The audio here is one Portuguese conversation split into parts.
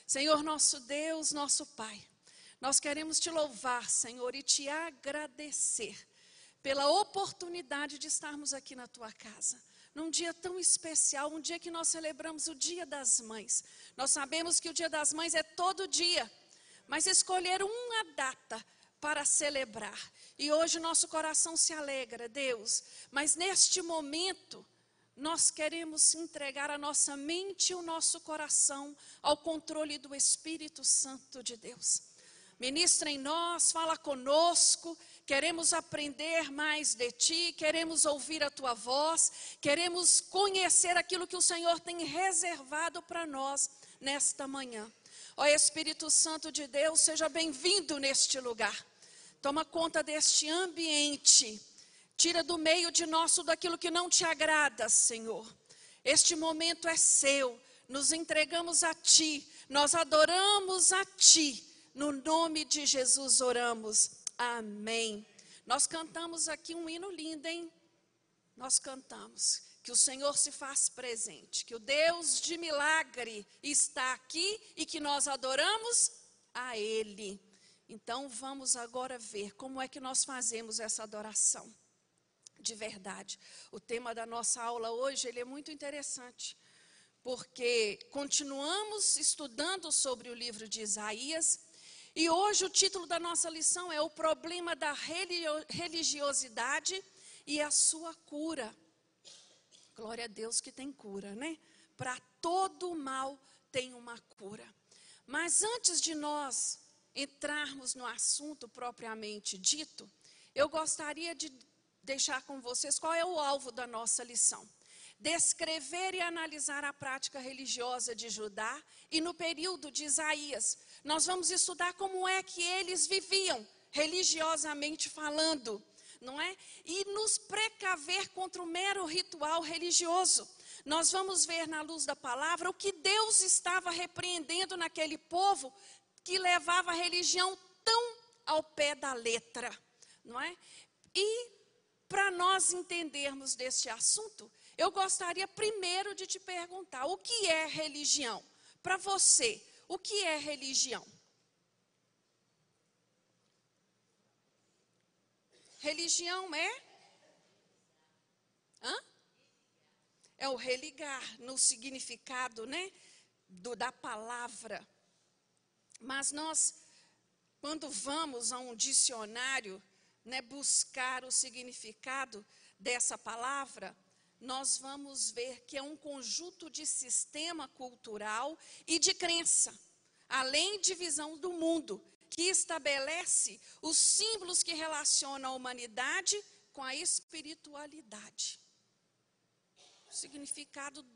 Senhor nosso Deus, nosso Pai, nós queremos te louvar, Senhor, e te agradecer pela oportunidade de estarmos aqui na tua casa, num dia tão especial, um dia que nós celebramos o Dia das Mães. Nós sabemos que o Dia das Mães é todo dia, mas escolheram uma data para celebrar. E hoje nosso coração se alegra, Deus, mas neste momento nós queremos entregar a nossa mente e o nosso coração ao controle do Espírito Santo de Deus. Ministra em nós, fala conosco, queremos aprender mais de Ti, queremos ouvir a Tua voz, queremos conhecer aquilo que o Senhor tem reservado para nós nesta manhã. Ó Espírito Santo de Deus, seja bem-vindo neste lugar. Toma conta deste ambiente. Tira do meio de nós tudo aquilo que não te agrada, Senhor. Este momento é seu. Nos entregamos a Ti. Nós adoramos a Ti. No nome de Jesus oramos. Amém. Nós cantamos aqui um hino lindo, hein? Nós cantamos que o Senhor se faz presente. Que o Deus de milagre está aqui e que nós adoramos a Ele. Então vamos agora ver como é que nós fazemos essa adoração. De verdade, o tema da nossa aula hoje, ele é muito interessante, porque continuamos estudando sobre o livro de Isaías, e hoje o título da nossa lição é o problema da religiosidade e a sua cura. Glória a Deus que tem cura, né? Para todo mal tem uma cura. Mas antes de nós entrarmos no assunto propriamente dito, eu gostaria de deixar com vocês qual é o alvo da nossa lição. Descrever e analisar a prática religiosa de Judá e no período de Isaías. Nós vamos estudar como é que eles viviam, religiosamente falando, não é? E nos precaver contra o mero ritual religioso. Nós vamos ver na luz da palavra o que Deus estava repreendendo naquele povo que levava a religião tão ao pé da letra, não é? E para nós entendermos deste assunto, eu gostaria primeiro de te perguntar, o que é religião? Para você, o que é religião? Religião é? É o religar, no significado, né, da palavra. Mas nós, quando vamos a um dicionário, né, buscar o significado dessa palavra, nós vamos ver que é um conjunto de sistema cultural e de crença, além de visão do mundo, que estabelece os símbolos que relacionam a humanidade com a espiritualidade. O significado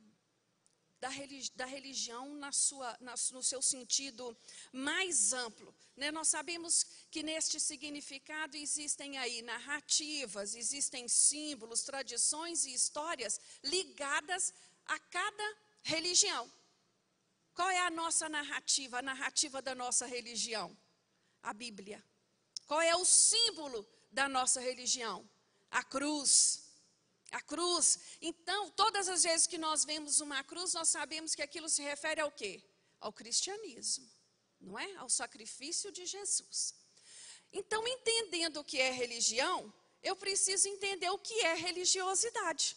da religião no seu sentido mais amplo, né? Nós sabemos que neste significado existem aí narrativas, existem símbolos, tradições e histórias ligadas a cada religião. Qual é a nossa narrativa, a narrativa da nossa religião? A Bíblia. Qual é o símbolo da nossa religião? A cruz. A cruz. Então, todas as vezes que nós vemos uma cruz, nós sabemos que aquilo se refere ao quê? Ao cristianismo, não é? Ao sacrifício de Jesus. Então, entendendo o que é religião, eu preciso entender o que é religiosidade.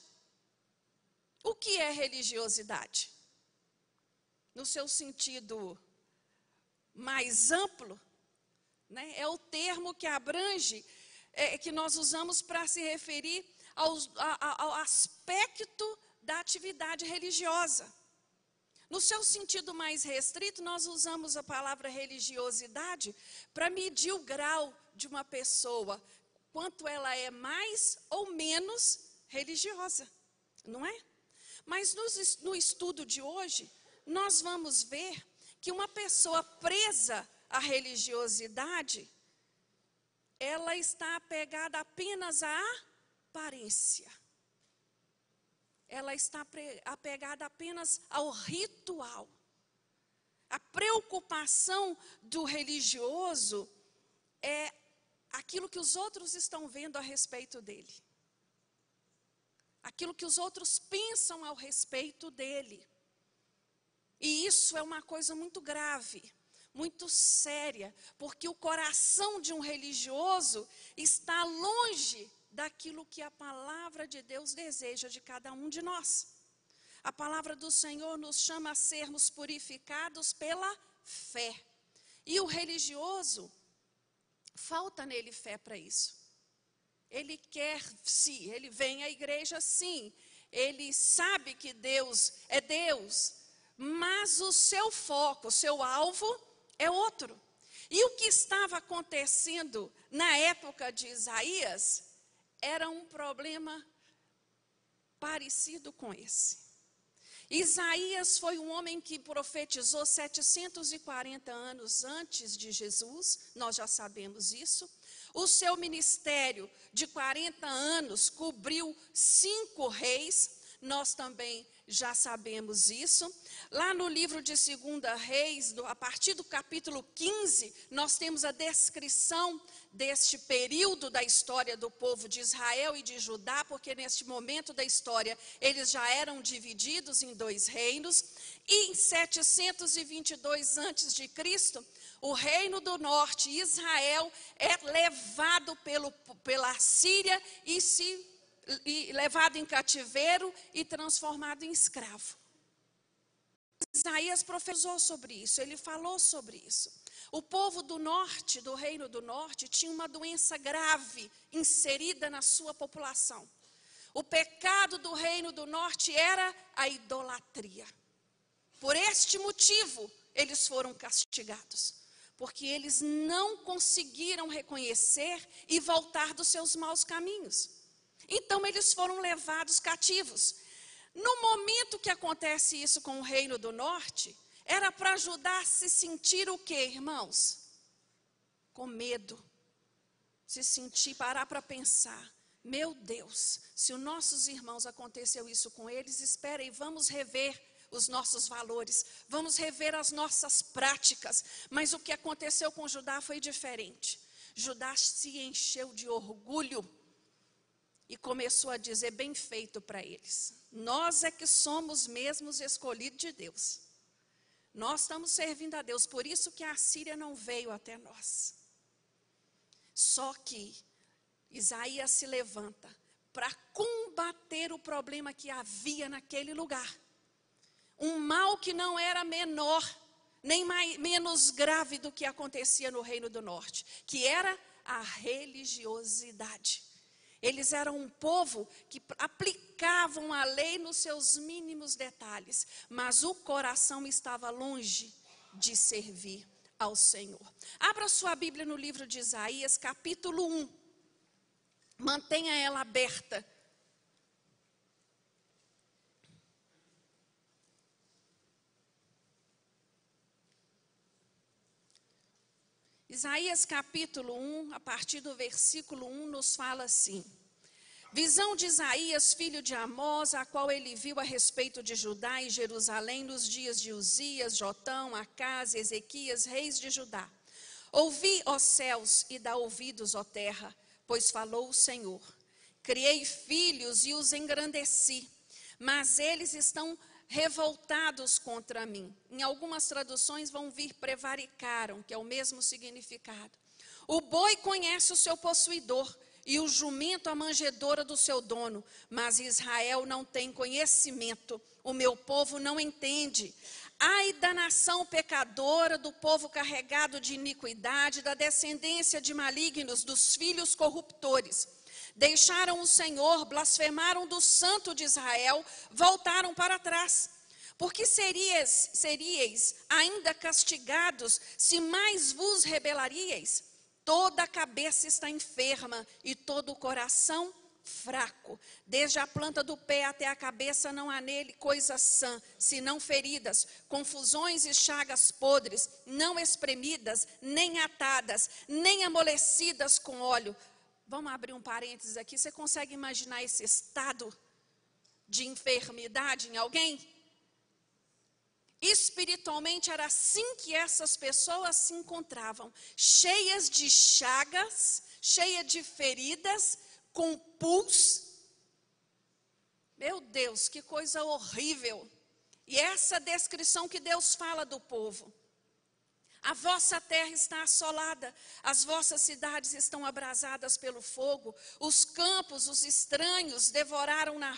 O que é religiosidade? No seu sentido mais amplo, né? É o termo que abrange, que nós usamos para se referir ao aspecto da atividade religiosa. No seu sentido mais restrito, nós usamos a palavra religiosidade para medir o grau de uma pessoa, quanto ela é mais ou menos religiosa, não é? Mas no estudo de hoje, nós vamos ver que uma pessoa presa à religiosidade, ela está apegada apenas à aparência. Ela está apegada apenas ao ritual. A preocupação do religioso é aquilo que os outros estão vendo a respeito dele. Aquilo que os outros pensam ao respeito dele. E isso é uma coisa muito grave, muito séria, porque o coração de um religioso está longe daquilo que a palavra de Deus deseja de cada um de nós. A palavra do Senhor nos chama a sermos purificados pela fé. E o religioso, falta nele fé para isso. Ele quer, sim, ele vem à igreja, sim. Ele sabe que Deus é Deus, mas o seu foco, o seu alvo é outro. E o que estava acontecendo na época de Isaías era um problema parecido com esse. Isaías foi um homem que profetizou 740 anos antes de Jesus, nós já sabemos isso. O seu ministério de 40 anos cobriu 5 reis, nós também já sabemos isso. Lá no livro de 2 Reis, a partir do capítulo 15, nós temos a descrição deste período da história do povo de Israel e de Judá, porque neste momento da história eles já eram divididos em 2 reinos. E em 722 a.C., o reino do norte, Israel, é levado pela Síria e levado em cativeiro e transformado em escravo. Isaías profetizou sobre isso, ele falou sobre isso. O povo do norte, do reino do norte, tinha uma doença grave inserida na sua população. O pecado do reino do norte era a idolatria. Por este motivo, eles foram castigados, porque eles não conseguiram reconhecer e voltar dos seus maus caminhos. Então, eles foram levados cativos. No momento que acontece isso com o reino do norte, era para ajudar a se sentir o quê, irmãos? Com medo. Se sentir, parar para pensar. Meu Deus, se os nossos irmãos aconteceu isso com eles, espera aí, vamos rever os nossos valores, vamos rever as nossas práticas. Mas o que aconteceu com Judá foi diferente. Judá se encheu de orgulho e começou a dizer bem feito para eles. Nós é que somos mesmos escolhidos de Deus. Nós estamos servindo a Deus, por isso que a Síria não veio até nós. Só que Isaías se levanta para combater o problema que havia naquele lugar. Um mal que não era menor, nem menos grave do que acontecia no Reino do Norte, que era a religiosidade. Eles eram um povo que aplicavam a lei nos seus mínimos detalhes, mas o coração estava longe de servir ao Senhor. Abra sua Bíblia no livro de Isaías, capítulo 1. Mantenha ela aberta. Isaías capítulo 1, a partir do versículo 1, nos fala assim: visão de Isaías, filho de Amós, a qual ele viu a respeito de Judá e Jerusalém nos dias de Uzias, Jotão, Acás, Ezequias, reis de Judá. Ouvi, ó céus, e dá ouvidos, ó terra, pois falou o Senhor. Criei filhos e os engrandeci, mas eles estão revoltados contra mim. Em algumas traduções vão vir prevaricaram, que é o mesmo significado. O boi conhece o seu possuidor e o jumento a manjedoura do seu dono, mas Israel não tem conhecimento, o meu povo não entende. Ai da nação pecadora, do povo carregado de iniquidade, da descendência de malignos, dos filhos corruptores. Deixaram o Senhor, blasfemaram do Santo de Israel, voltaram para trás. Porque seríeis ainda castigados, se mais vos rebelaríeis? Toda a cabeça está enferma e todo o coração fraco. Desde a planta do pé até a cabeça não há nele coisa sã, senão feridas, confusões e chagas podres, não espremidas, nem atadas, nem amolecidas com óleo. Vamos abrir um parênteses aqui. Você consegue imaginar esse estado de enfermidade em alguém? Espiritualmente era assim que essas pessoas se encontravam, cheias de chagas, cheias de feridas, com pus. Meu Deus, que coisa horrível. E essa descrição que Deus fala do povo. A vossa terra está assolada, as vossas cidades estão abrasadas pelo fogo, os campos, os estranhos devoraram na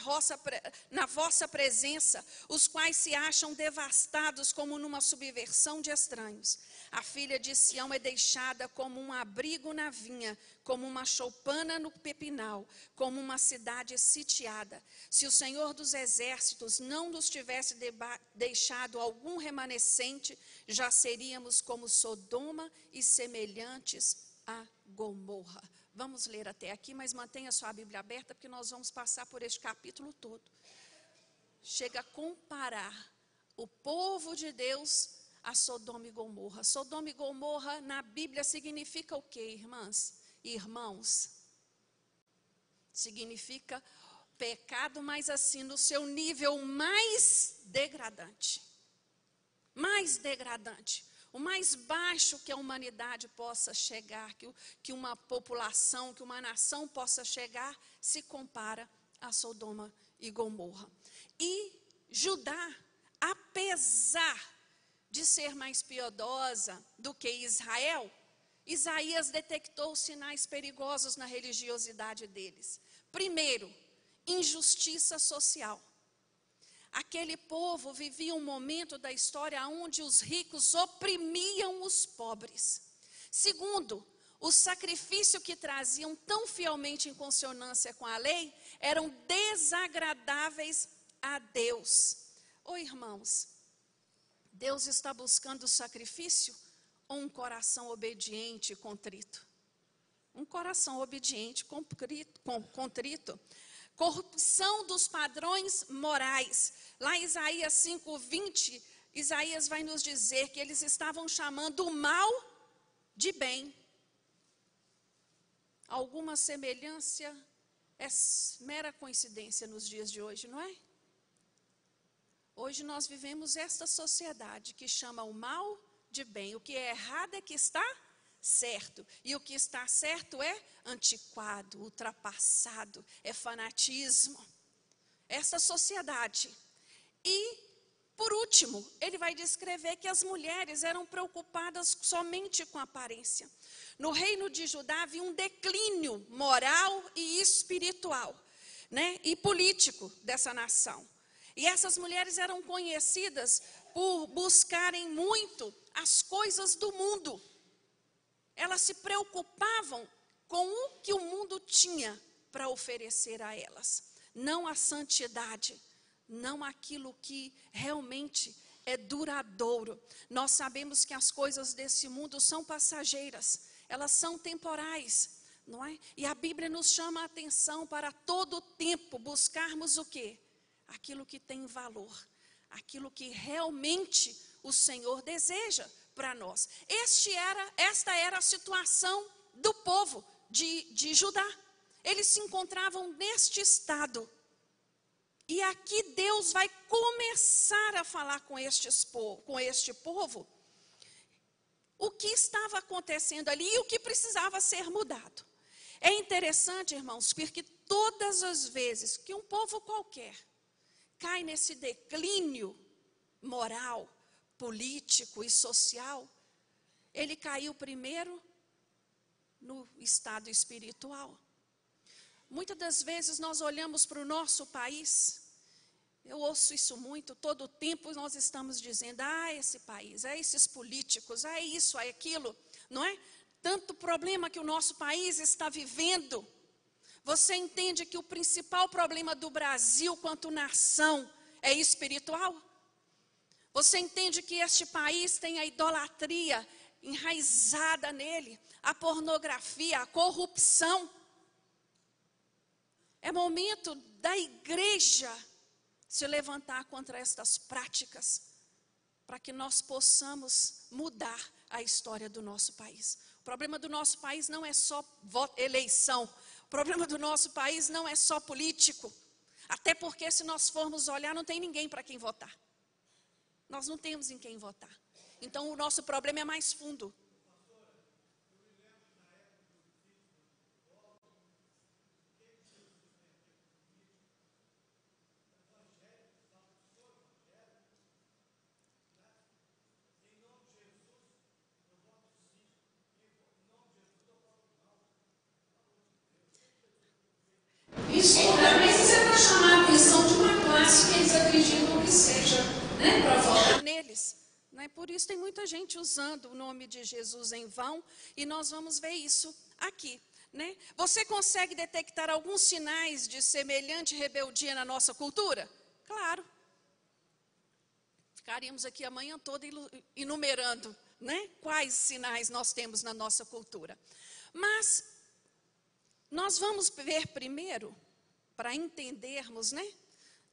vossa presença, os quais se acham devastados como numa subversão de estranhos. A filha de Sião é deixada como um abrigo na vinha, como uma choupana no pepinal, como uma cidade sitiada. Se o Senhor dos exércitos não nos tivesse deixado algum remanescente, já seríamos como Sodoma e semelhantes a Gomorra. Vamos ler até aqui, mas mantenha sua Bíblia aberta, porque nós vamos passar por este capítulo todo. Chega a comparar o povo de Deus a Sodoma e Gomorra. Sodoma e Gomorra na Bíblia significa o quê, irmãs e irmãos? Significa pecado, mas assim, no seu nível mais degradante. Mais degradante. O mais baixo que a humanidade possa chegar, que uma população, que uma nação possa chegar, se compara a Sodoma e Gomorra. E Judá, apesar de ser mais piedosa do que Israel, Isaías detectou sinais perigosos na religiosidade deles. Primeiro, injustiça social. Aquele povo vivia um momento da história onde os ricos oprimiam os pobres. Segundo, o sacrifício que traziam tão fielmente em consonância com a lei eram desagradáveis a Deus. Irmãos, Deus está buscando sacrifício ou um coração obediente e contrito? Um coração obediente, contrito. Corrupção dos padrões morais. Lá em Isaías 5:20, Isaías vai nos dizer que eles estavam chamando o mal de bem. Alguma semelhança é mera coincidência nos dias de hoje, não é? Hoje nós vivemos esta sociedade que chama o mal de bem. O que é errado é que está certo. E o que está certo é antiquado, ultrapassado, é fanatismo. Esta sociedade. E, por último, ele vai descrever que as mulheres eram preocupadas somente com a aparência. No reino de Judá havia um declínio moral e espiritual, né, e político dessa nação. E essas mulheres eram conhecidas por buscarem muito as coisas do mundo. Elas se preocupavam com o que o mundo tinha para oferecer a elas. Não a santidade, não aquilo que realmente é duradouro. Nós sabemos que as coisas desse mundo são passageiras, elas são temporais, não é? E a Bíblia nos chama a atenção para todo o tempo buscarmos o quê? Aquilo que tem valor, aquilo que realmente o Senhor deseja para nós. Esta era a situação do povo de Judá. Eles se encontravam neste estado. E aqui Deus vai começar a falar com este povo o que estava acontecendo ali e o que precisava ser mudado. É interessante, irmãos, porque todas as vezes que um povo qualquer cai nesse declínio moral, político e social, ele caiu primeiro no estado espiritual. Muitas das vezes nós olhamos para o nosso país, eu ouço isso muito, todo o tempo nós estamos dizendo, esse país, esses políticos, isso, aquilo, não é? Tanto problema que o nosso país está vivendo. Você entende que o principal problema do Brasil quanto nação é espiritual? Você entende que este país tem a idolatria enraizada nele, a pornografia, a corrupção? É momento da igreja se levantar contra estas práticas, para que nós possamos mudar a história do nosso país. O problema do nosso país não é só eleição. O problema do nosso país não é só político. Até porque se nós formos olhar, não tem ninguém para quem votar. Nós não temos em quem votar. Então o nosso problema é mais fundo. deles. Né? Por isso tem muita gente usando o nome de Jesus em vão, e nós vamos ver isso aqui. Né? Você consegue detectar alguns sinais de semelhante rebeldia na nossa cultura? Claro. Ficaríamos aqui a manhã toda enumerando, né? Quais sinais nós temos na nossa cultura. Mas nós vamos ver primeiro, para entendermos, né,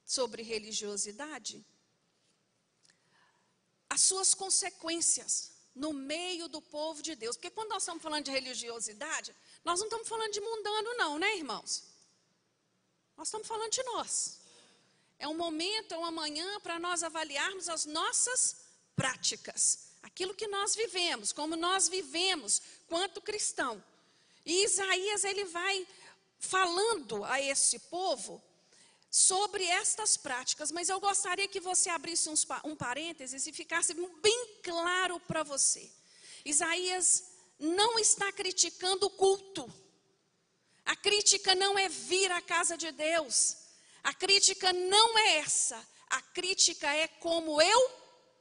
sobre religiosidade, as suas consequências no meio do povo de Deus. Porque quando nós estamos falando de religiosidade, nós não estamos falando de mundano não, né, irmãos? Nós estamos falando de nós. É um momento, é uma manhã para nós avaliarmos as nossas práticas. Aquilo que nós vivemos, como nós vivemos quanto cristão. E Isaías, ele vai falando a esse povo sobre estas práticas. Mas eu gostaria que você abrisse um parênteses e ficasse bem claro para você. Isaías não está criticando o culto. A crítica não é vir à casa de Deus. A crítica não é essa. A crítica é como eu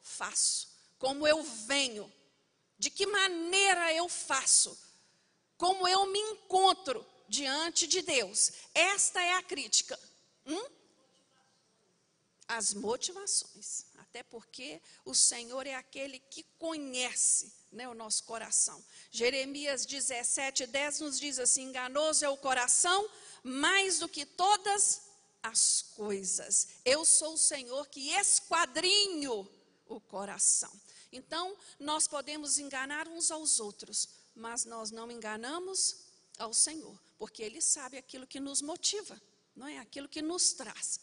faço, como eu venho, de que maneira eu faço, como eu me encontro diante de Deus. Esta é a crítica. As motivações. Até porque o Senhor é aquele que conhece, né, o nosso coração. Jeremias 17:10 nos diz assim: enganoso é o coração mais do que todas as coisas. Eu sou o Senhor que esquadrinho o coração. Então, nós podemos enganar uns aos outros, mas nós não enganamos ao Senhor, porque Ele sabe aquilo que nos motiva, não é? Aquilo que nos traz.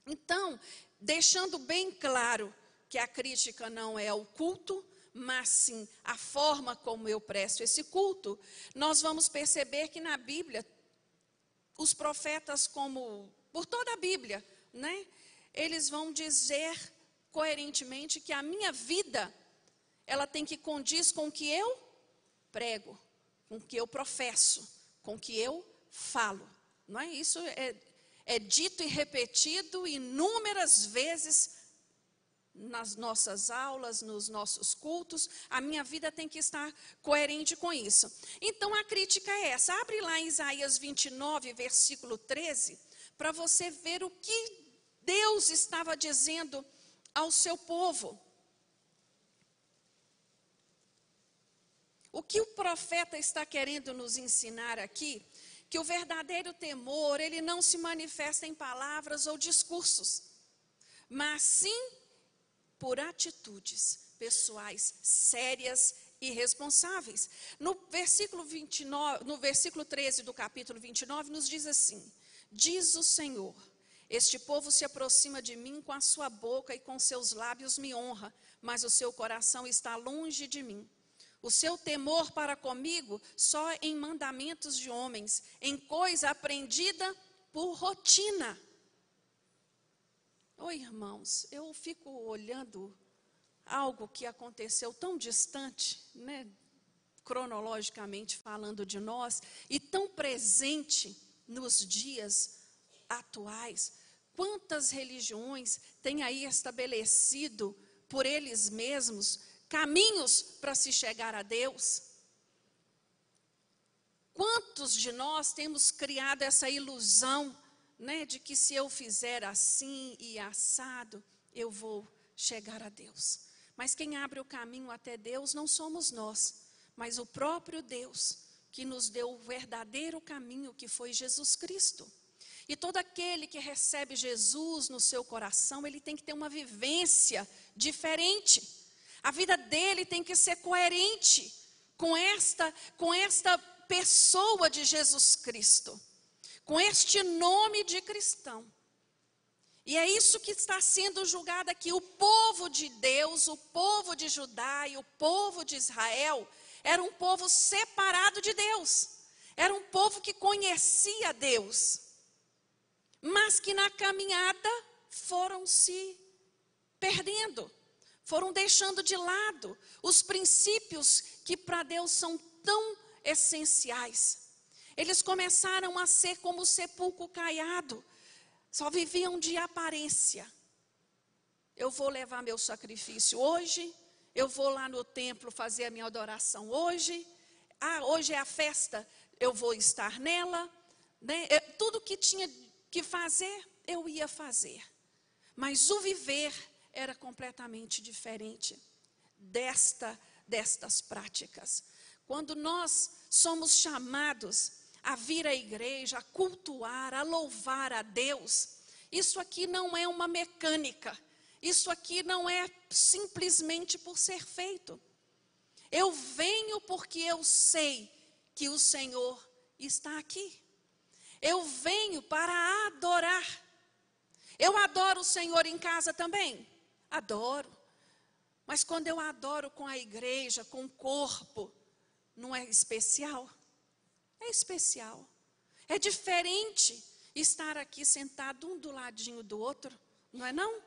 Então, deixando bem claro que a crítica não é o culto, mas sim a forma como eu presto esse culto, nós vamos perceber que na Bíblia, os profetas, como por toda a Bíblia, né, eles vão dizer coerentemente que a minha vida, ela tem que condiz com o que eu prego, com o que eu professo, com o que eu falo. Não é? Isso é dito e repetido inúmeras vezes nas nossas aulas, nos nossos cultos. A minha vida tem que estar coerente com isso. Então a crítica é essa. Abre lá em Isaías 29, versículo 13, para você ver o que Deus estava dizendo ao seu povo. O que o profeta está querendo nos ensinar aqui, que o verdadeiro temor, ele não se manifesta em palavras ou discursos, mas sim por atitudes pessoais sérias e responsáveis. No versículo 29, no versículo 13 do capítulo 29, nos diz assim: diz o Senhor, este povo se aproxima de mim com a sua boca e com seus lábios me honra, mas o seu coração está longe de mim. O seu temor para comigo só em mandamentos de homens, em coisa aprendida por rotina. Oi, irmãos, eu fico olhando algo que aconteceu tão distante, né, cronologicamente falando de nós, e tão presente nos dias atuais. Quantas religiões têm aí estabelecido por eles mesmos caminhos para se chegar a Deus? Quantos de nós temos criado essa ilusão, né, de que se eu fizer assim e assado, eu vou chegar a Deus? Mas quem abre o caminho até Deus não somos nós, mas o próprio Deus, que nos deu o verdadeiro caminho, que foi Jesus Cristo. E todo aquele que recebe Jesus no seu coração, ele tem que ter uma vivência diferente. A vida dele tem que ser coerente com esta pessoa de Jesus Cristo, com este nome de cristão. E é isso que está sendo julgado aqui. O povo de Deus, o povo de Judá e o povo de Israel era um povo separado de Deus. Era um povo que conhecia Deus, mas que na caminhada foram se perdendo, foram deixando de lado os princípios que para Deus são tão essenciais. Eles começaram a ser como o sepulcro caiado, só viviam de aparência. eu vou levar meu sacrifício hoje, eu vou lá no templo fazer a minha adoração hoje, hoje é a festa, eu vou estar nela, né? Tudo que tinha que fazer, eu ia fazer. Mas o viver era completamente diferente destas práticas. Quando nós somos chamados a vir à igreja, a cultuar, a louvar a Deus, isso aqui não é uma mecânica, isso aqui não é simplesmente por ser feito. Eu venho porque eu sei que o Senhor está aqui. Eu venho para adorar. Eu adoro o Senhor em casa também? Adoro. Mas quando eu adoro com a igreja, com o corpo, não é especial? É especial. É diferente estar aqui sentado um do ladinho do outro, não é não?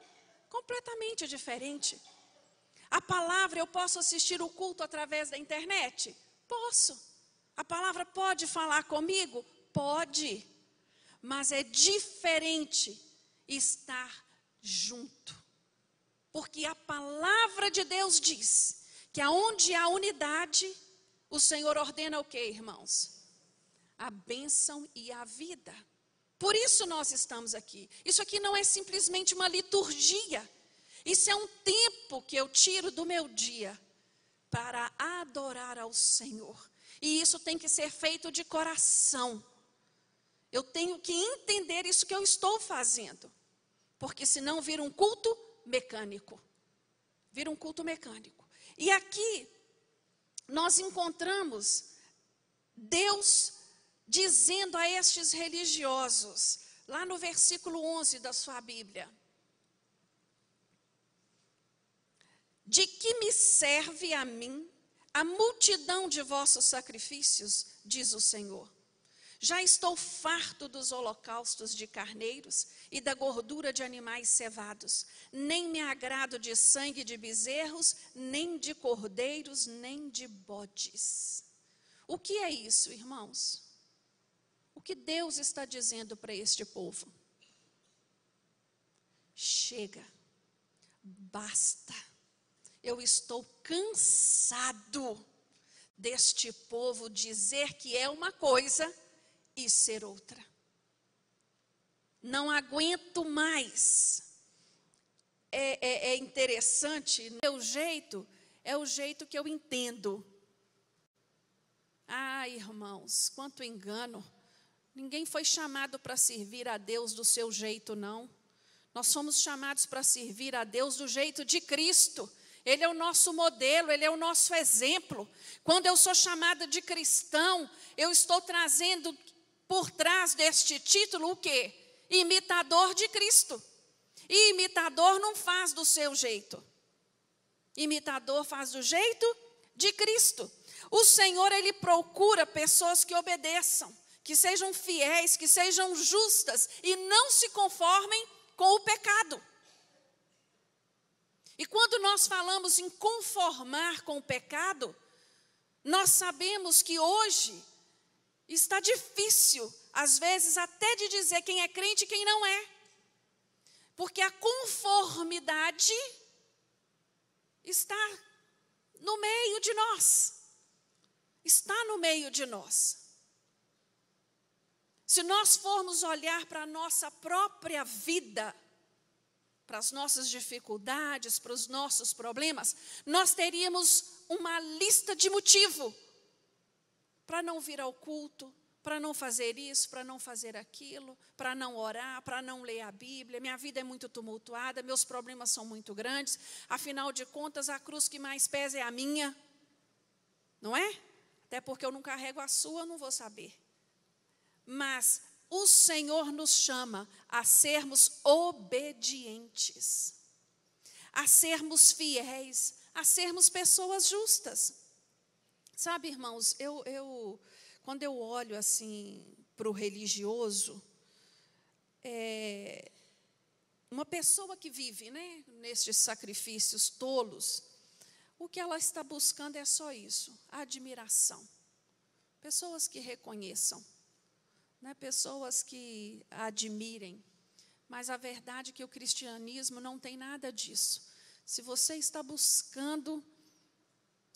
Completamente diferente. A palavra, eu posso assistir o culto através da internet? Posso. A palavra pode falar comigo? Pode. Mas é diferente estar junto. Porque a palavra de Deus diz que aonde há unidade, o Senhor ordena o quê, irmãos? A bênção e a vida. Por isso nós estamos aqui. Isso aqui não é simplesmente uma liturgia. Isso é um tempo que eu tiro do meu dia para adorar ao Senhor. E isso tem que ser feito de coração. Eu tenho que entender isso que eu estou fazendo. Porque senão vira um culto mecânico. Vira um culto mecânico. E aqui nós encontramos Deus dizendo a estes religiosos, lá no versículo 11 da sua Bíblia: de que me serve a mim a multidão de vossos sacrifícios, diz o Senhor. Já estou farto dos holocaustos de carneiros e da gordura de animais cevados. Nem me agrado de sangue de bezerros, nem de cordeiros, nem de bodes. O que é isso, irmãos? O que Deus está dizendo para este povo? Chega, basta. Eu estou cansado deste povo dizer que é uma coisa e ser outra. Não aguento mais. É interessante, meu jeito é o jeito que eu entendo. Ah, irmãos, quanto engano. Ninguém foi chamado para servir a Deus do seu jeito, não. Nós somos chamados para servir a Deus do jeito de Cristo. Ele é o nosso modelo, Ele é o nosso exemplo. Quando eu sou chamada de cristão, eu estou trazendo por trás deste título o quê? Imitador de Cristo. E imitador não faz do seu jeito. Imitador faz do jeito de Cristo. O Senhor, Ele procura pessoas que obedeçam, que sejam fiéis, que sejam justas e não se conformem com o pecado. E quando nós falamos em conformar com o pecado, nós sabemos que hoje está difícil, às vezes, até de dizer quem é crente e quem não é. Porque a conformidade está no meio de nós. Está no meio de nós. Se nós formos olhar para a nossa própria vida, para as nossas dificuldades, para os nossos problemas, nós teríamos uma lista de motivo para não vir ao culto, para não fazer isso, para não fazer aquilo, para não orar, para não ler a Bíblia. Minha vida é muito tumultuada, meus problemas são muito grandes, afinal de contas, a cruz que mais pesa é a minha, não é? Até porque eu não carrego a sua, não vou saber. Mas o Senhor nos chama a sermos obedientes, a sermos fiéis, a sermos pessoas justas. Sabe, irmãos, quando eu olho assim para o religioso, uma pessoa que vive, né, nestes sacrifícios tolos, o que ela está buscando é só isso, admiração. Pessoas que reconheçam, né, pessoas que a admirem, Mas a verdade é que o cristianismo não tem nada disso. Se você está buscando,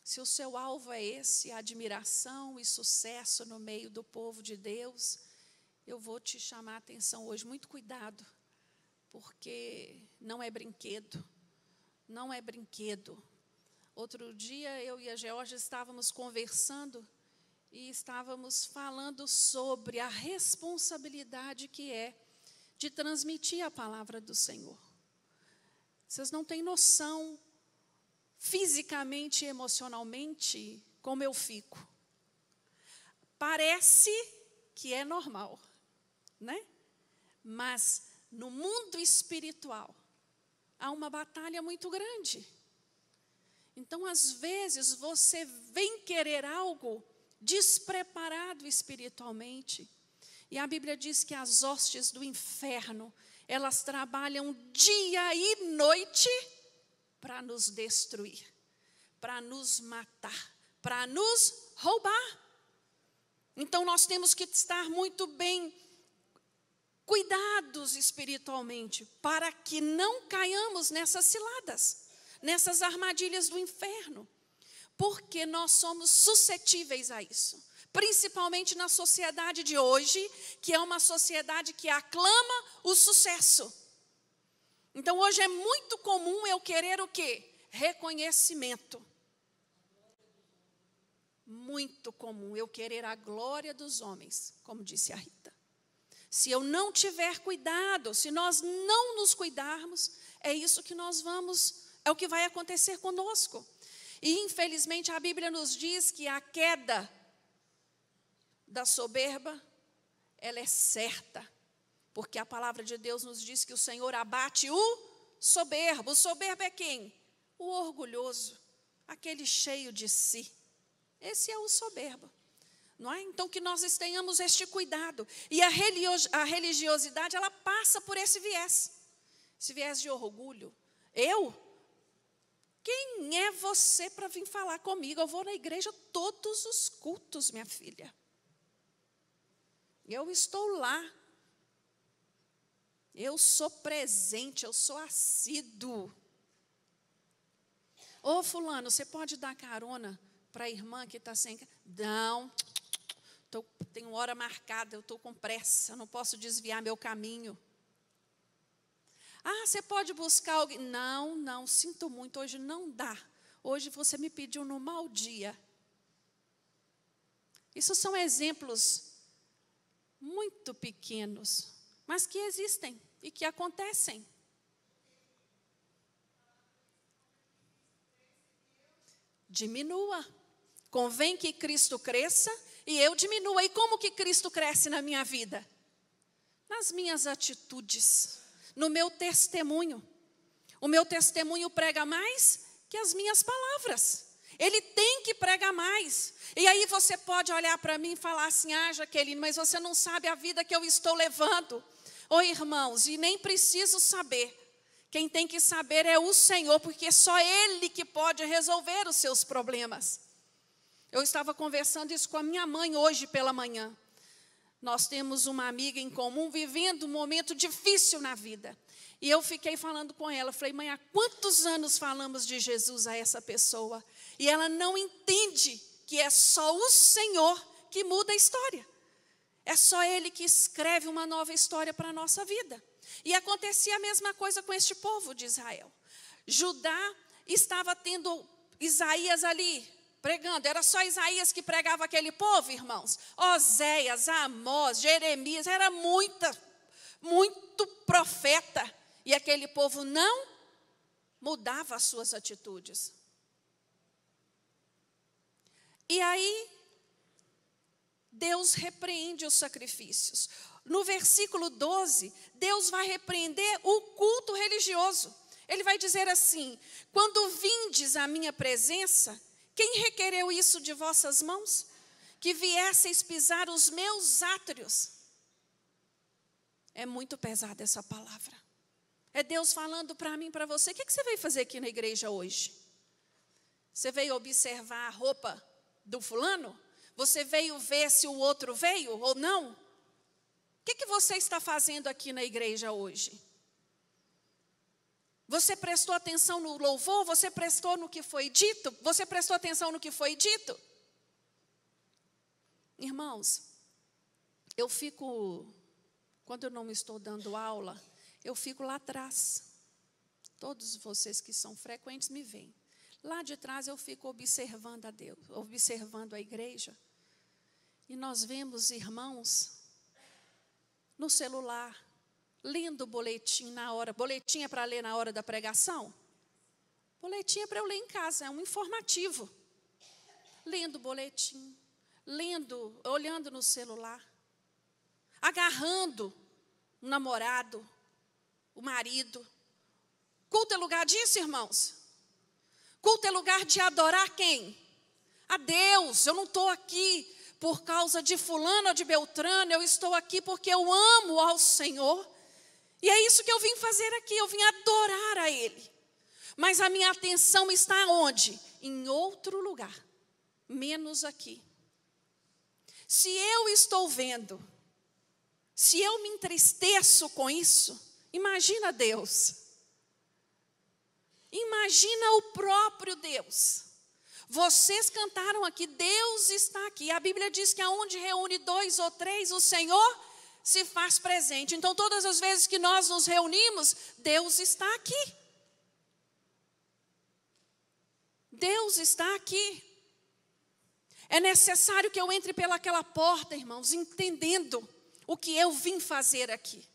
se o seu alvo é esse, admiração e sucesso no meio do povo de Deus, eu vou te chamar a atenção hoje. Muito cuidado, porque não é brinquedo. Não é brinquedo. Outro dia, eu e a Georgia estávamos conversando e estávamos falando sobre a responsabilidade que é de transmitir a palavra do Senhor. Vocês não têm noção, fisicamente e emocionalmente, como eu fico. Parece que é normal, né? Mas no mundo espiritual, há uma batalha muito grande. Então, às vezes, você vem querer algo despreparado espiritualmente. E a Bíblia diz que as hostes do inferno, elas trabalham dia e noite para nos destruir, para nos matar, para nos roubar. Então, nós temos que estar muito bem cuidados espiritualmente, para que não caiamos nessas ciladas, nessas armadilhas do inferno, porque nós somos suscetíveis a isso. Principalmente na sociedade de hoje, que é uma sociedade que aclama o sucesso. Então, hoje é muito comum eu querer o quê? Reconhecimento. Muito comum eu querer a glória dos homens, como disse a Rita. Se eu não tiver cuidado, se nós não nos cuidarmos, é isso que nós vamos, é o que vai acontecer conosco. E, infelizmente, a Bíblia nos diz que a queda da soberba, ela é certa, porque a palavra de Deus nos diz que o Senhor abate o soberbo. O soberbo é quem? O orgulhoso, aquele cheio de si. Esse é o soberbo, não é? Então, que nós tenhamos este cuidado. E a religiosidade, ela passa por esse viés de orgulho. Quem é você para vir falar comigo? Eu vou na igreja todos os cultos, minha filha. Eu estou lá, eu sou presente, eu sou assíduo. Ô fulano, você pode dar carona para a irmã que está sem... Não, tenho hora marcada, eu estou com pressa, eu não posso desviar meu caminho. Ah, você pode buscar alguém? Não, sinto muito, hoje não dá. Hoje você me pediu no mau dia. Isso são exemplos muito pequenos, mas que existem e que acontecem. Diminua. Convém que Cristo cresça e eu diminua. E como que Cristo cresce na minha vida? Nas minhas atitudes, no meu testemunho. O meu testemunho prega mais que as minhas palavras. Ele tem que pregar mais. E aí você pode olhar para mim e falar assim: Jaqueline, mas você não sabe a vida que eu estou levando. Irmãos, e nem preciso saber. Quem tem que saber é o Senhor, porque é só Ele que pode resolver os seus problemas. Eu estava conversando isso com a minha mãe hoje pela manhã. Nós temos uma amiga em comum vivendo um momento difícil na vida. E eu fiquei falando com ela, falei: mãe, há quantos anos falamos de Jesus a essa pessoa? E ela não entende que é só o Senhor que muda a história. É só Ele que escreve uma nova história para a nossa vida. E acontecia a mesma coisa com este povo de Israel. Judá estava tendo Isaías ali pregando. Era só Isaías que pregava aquele povo, irmãos. Oséias, Amós, Jeremias, era muito profeta. E aquele povo não mudava as suas atitudes. E aí, Deus repreende os sacrifícios. No versículo 12, Deus vai repreender o culto religioso. Ele vai dizer assim: quando vindes à minha presença, quem requereu isso de vossas mãos? Que viesseis pisar os meus átrios. É muito pesada essa palavra. É Deus falando para mim e para você: o que você veio fazer aqui na igreja hoje? Você veio observar a roupa do fulano? Você veio ver se o outro veio ou não? O que você está fazendo aqui na igreja hoje? Você prestou atenção no louvor? Você prestou no que foi dito? Você prestou atenção no que foi dito? Irmãos, quando eu não estou dando aula, eu fico lá atrás. Todos vocês que são frequentes me veem. Lá de trás eu fico observando a Deus, observando a igreja. E nós vemos irmãos no celular, lendo boletim na hora. Boletim é para ler na hora da pregação? Boletim é para eu ler em casa, é um informativo. Lendo boletim, olhando no celular, agarrando o namorado, o marido. Culto é lugar disso, irmãos? Culto é lugar de adorar quem? A Deus. Eu não estou aqui por causa de fulano ou de Beltrano, eu estou aqui porque eu amo ao Senhor. E é isso que eu vim fazer aqui, eu vim adorar a Ele. Mas a minha atenção está onde? Em outro lugar, menos aqui. Se eu estou vendo, se eu me entristeço com isso, imagina Deus. Imagina o próprio Deus. Vocês cantaram aqui, Deus está aqui. A Bíblia diz que aonde reúne 2 ou 3, o Senhor se faz presente. Então, todas as vezes que nós nos reunimos, Deus está aqui. Deus está aqui. É necessário que eu entre pelaquela porta, irmãos, entendendo o que eu vim fazer aqui.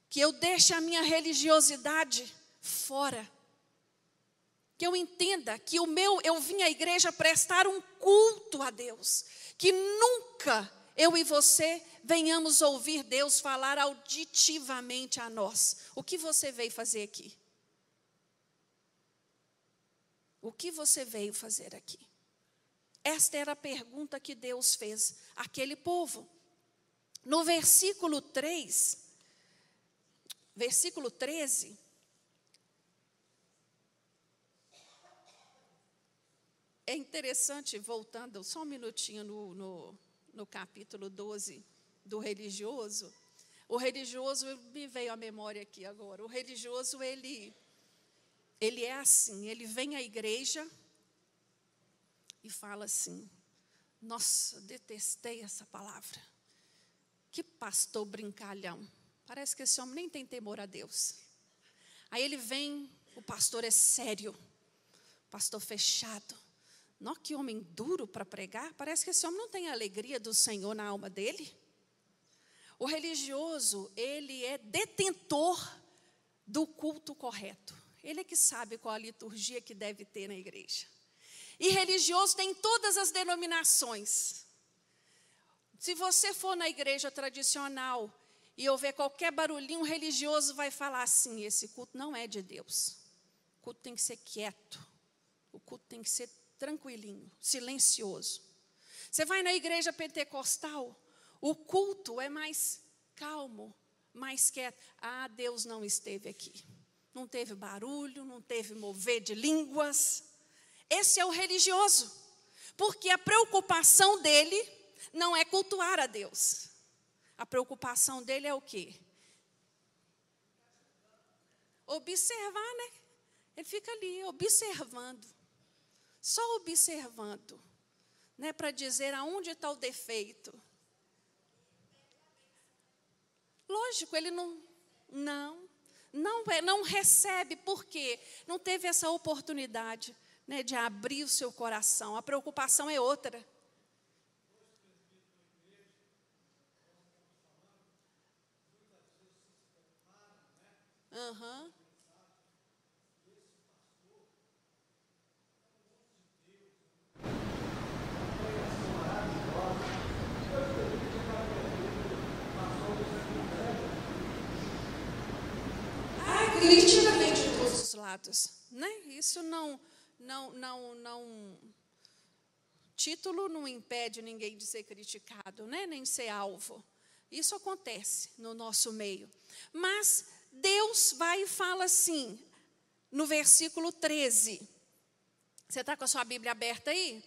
Que eu deixe a minha religiosidade fora. Que eu entenda que eu vim à igreja prestar um culto a Deus. Que nunca eu e você venhamos ouvir Deus falar auditivamente a nós. O que você veio fazer aqui? O que você veio fazer aqui? Esta era a pergunta que Deus fez àquele povo. No versículo 3, versículo 13... É interessante, voltando só um minutinho no capítulo 12 do religioso. O religioso, me veio à memória aqui agora, o religioso, ele é assim, ele vem à igreja e fala assim, nossa, detestei essa palavra. Que pastor brincalhão, parece que esse homem nem tem temor a Deus. Aí ele vem, o pastor é sério, pastor fechado. Não, que homem duro para pregar, parece que esse homem não tem a alegria do Senhor na alma dele. O religioso, ele é detentor do culto correto. Ele é que sabe qual a liturgia que deve ter na igreja. E religioso tem todas as denominações. Se você for na igreja tradicional e houver qualquer barulhinho, o religioso vai falar assim, esse culto não é de Deus. O culto tem que ser quieto. O culto tem que ser tranquilinho, silencioso. Você vai na igreja pentecostal, o culto é mais calmo, mais quieto. Ah, Deus não esteve aqui. Não teve barulho, não teve mover de línguas. Esse é o religioso. Porque a preocupação dele não é cultuar a Deus. A preocupação dele é o quê? Observar, né? Ele fica ali observando. Só observando, né, para dizer aonde está o defeito. Lógico, ele não recebe, porque não teve essa oportunidade, né, de abrir o seu coração. A preocupação é outra. Aham. Crítica vem de todos os lados, né? Isso título não impede ninguém de ser criticado, né? Nem ser alvo. Isso acontece no nosso meio. Mas Deus vai e fala assim, no versículo 13. Você está com a sua Bíblia aberta aí?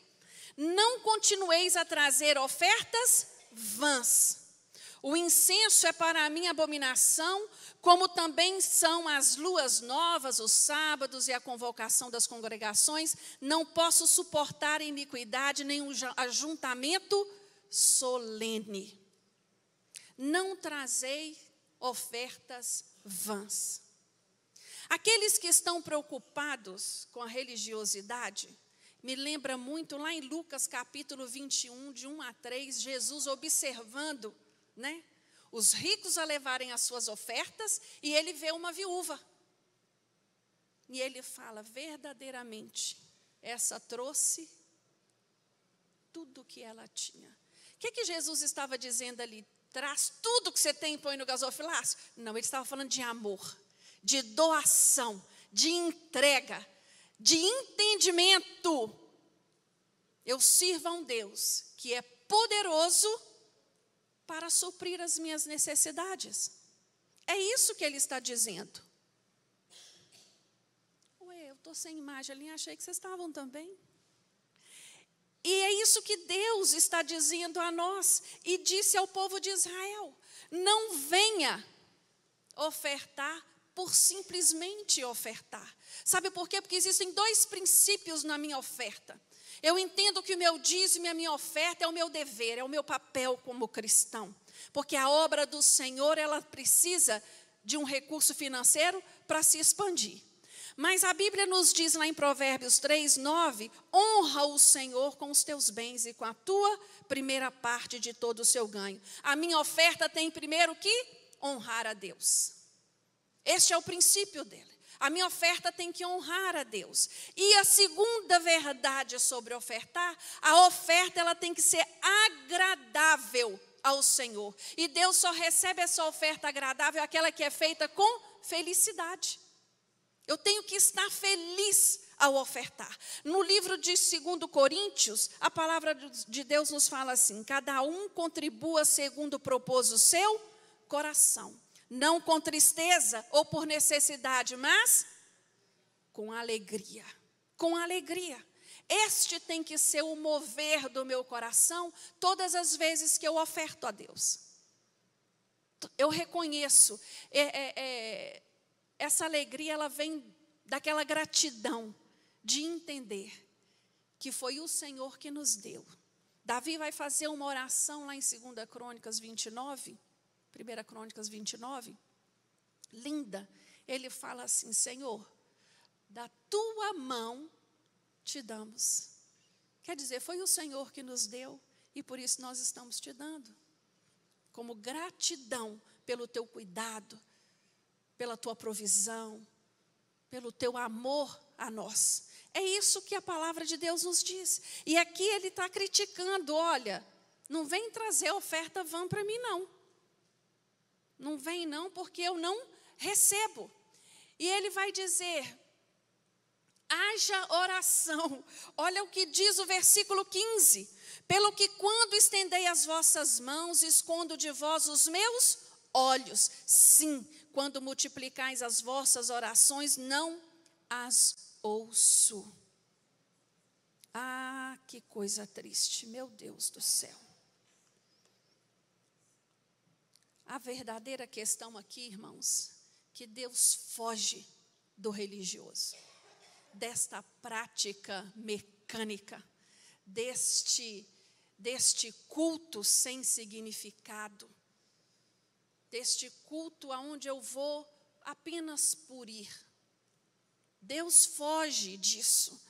Não continueis a trazer ofertas vãs. O incenso é para mim abominação, como também são as luas novas, os sábados e a convocação das congregações. Não posso suportar iniquidade, nem um ajuntamento solene. Não trazei ofertas vãs. Aqueles que estão preocupados com a religiosidade, me lembra muito lá em Lucas capítulo 21, de 1 a 3, Jesus observando, né, os ricos a levarem as suas ofertas, e ele vê uma viúva. E ele fala, verdadeiramente, essa trouxe tudo o que ela tinha. O que Jesus estava dizendo ali? Traz tudo que você tem e põe no gasofilácio? Não, ele estava falando de amor, de doação, de entrega, de entendimento. Eu sirvo a um Deus que é poderoso para suprir as minhas necessidades. É isso que ele está dizendo. Ué, eu estou sem imagem ali, achei que vocês estavam também. E é isso que Deus está dizendo a nós, e disse ao povo de Israel: não venha ofertar por simplesmente ofertar. Sabe por quê? Porque existem dois princípios na minha oferta. Eu entendo que o meu dízimo e a minha oferta é o meu dever, é o meu papel como cristão. Porque a obra do Senhor, ela precisa de um recurso financeiro para se expandir. Mas a Bíblia nos diz lá em Provérbios 3:9, honra o Senhor com os teus bens e com a tua primeira parte de todo o seu ganho. A minha oferta tem primeiro que honrar a Deus. Este é o princípio dele. A minha oferta tem que honrar a Deus. E a segunda verdade sobre ofertar, a oferta ela tem que ser agradável ao Senhor. E Deus só recebe essa oferta agradável, aquela que é feita com felicidade. Eu tenho que estar feliz ao ofertar. No livro de 2 Coríntios, a palavra de Deus nos fala assim: cada um contribua segundo propôs o seu coração. Não com tristeza ou por necessidade, mas com alegria. Com alegria. Este tem que ser o mover do meu coração todas as vezes que eu oferto a Deus. Eu reconheço, essa alegria ela vem daquela gratidão de entender que foi o Senhor que nos deu. Davi vai fazer uma oração lá em 2 Crônicas 29, 1 Crônicas 29, linda. Ele fala assim: Senhor, da tua mão te damos. Quer dizer, foi o Senhor que nos deu e por isso nós estamos te dando. Como gratidão pelo teu cuidado, pela tua provisão, pelo teu amor a nós. É isso que a palavra de Deus nos diz. E aqui ele está criticando: olha, não vem trazer oferta vã para mim não. Não vem não, porque eu não recebo. E ele vai dizer: haja oração. Olha o que diz o versículo 15. Pelo que quando estendei as vossas mãos, escondo de vós os meus olhos. Sim, quando multiplicais as vossas orações, não as ouço. Ah, que coisa triste, meu Deus do céu. A verdadeira questão aqui, irmãos, que Deus foge do religioso, desta prática mecânica, deste culto sem significado, deste culto aonde eu vou apenas por ir. Deus foge disso.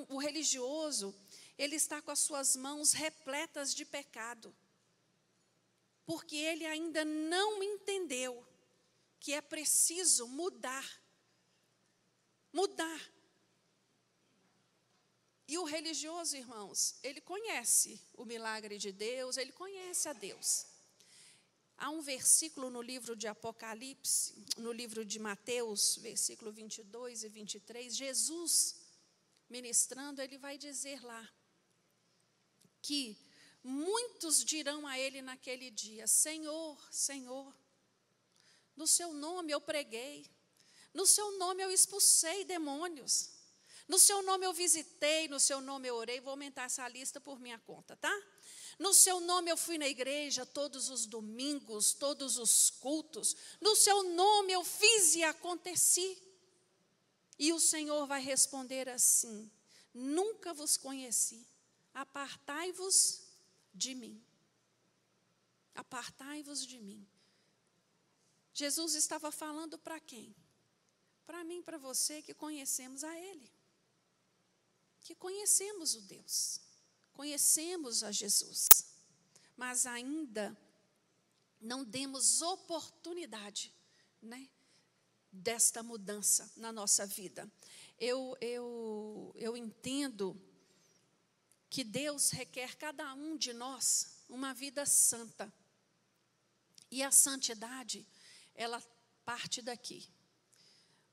O religioso, ele está com as suas mãos repletas de pecado, porque ele ainda não entendeu que é preciso mudar. E o religioso, irmãos, ele conhece o milagre de Deus, ele conhece a Deus. Há um versículo no livro de Apocalipse, no livro de Mateus, versículo 22 e 23, Jesus, ministrando, ele vai dizer lá, que muitos dirão a ele naquele dia: Senhor, Senhor, no seu nome eu preguei, no seu nome eu expulsei demônios, No seu nome eu visitei, no seu nome eu orei, vou aumentar essa lista por minha conta, tá? No seu nome eu fui na igreja todos os domingos, todos os cultos. No seu nome eu fiz e aconteci. E o Senhor vai responder assim: nunca vos conheci, apartai-vos de mim. Apartai-vos de mim. Jesus estava falando para quem? Para mim, para você que conhecemos a Ele. Que conhecemos o Deus. Conhecemos a Jesus. Mas ainda não demos oportunidade, né, desta mudança na nossa vida. Eu entendo que Deus requer cada um de nós uma vida santa. E a santidade, ela parte daqui,